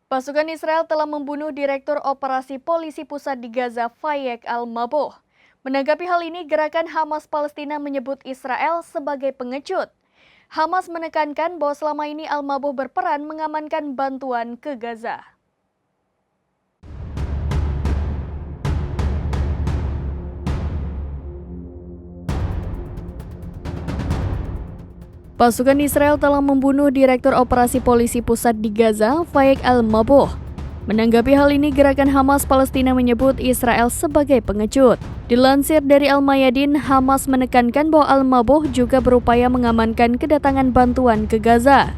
Pasukan Israel telah membunuh Direktur Operasi Polisi Pusat di Gaza, Fayek Al-Maboh. Menanggapi hal ini, gerakan Hamas Palestina menyebut Israel sebagai pengecut. Hamas menekankan bahwa selama ini Al-Maboh berperan mengamankan bantuan ke Gaza. Pasukan Israel telah membunuh Direktur Operasi Polisi Pusat di Gaza, Fayek Al-Maboh. Menanggapi hal ini, gerakan Hamas Palestina menyebut Israel sebagai pengecut. Dilansir dari Al-Mayadin, Hamas menekankan bahwa Al-Maboh juga berupaya mengamankan kedatangan bantuan ke Gaza.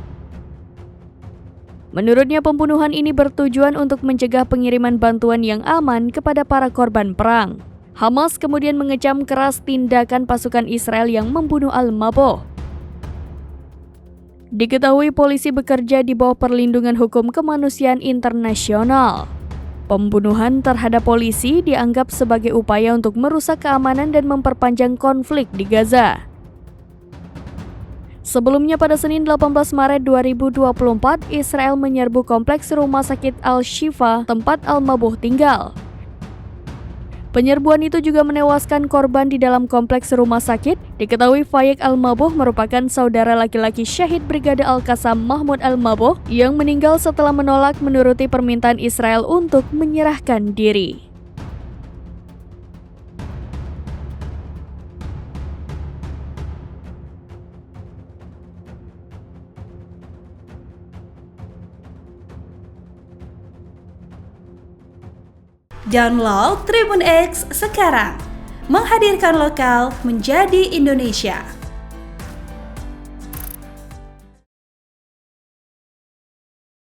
Menurutnya, pembunuhan ini bertujuan untuk mencegah pengiriman bantuan yang aman kepada para korban perang. Hamas kemudian mengecam keras tindakan pasukan Israel yang membunuh Al-Maboh. Diketahui polisi bekerja di bawah perlindungan hukum kemanusiaan internasional. Pembunuhan terhadap polisi dianggap sebagai upaya untuk merusak keamanan dan memperpanjang konflik di Gaza. Sebelumnya pada Senin 18 Maret 2024, Israel menyerbu kompleks rumah sakit Al-Shifa tempat Al-Maboh tinggal. Penyerbuan itu juga menewaskan korban di dalam kompleks rumah sakit. Diketahui Fayek Al-Maboh merupakan saudara laki-laki syahid Brigade Al-Qassam Mahmud Al-Maboh yang meninggal setelah menolak menuruti permintaan Israel untuk menyerahkan diri. Download Tribun X sekarang, menghadirkan lokal menjadi Indonesia.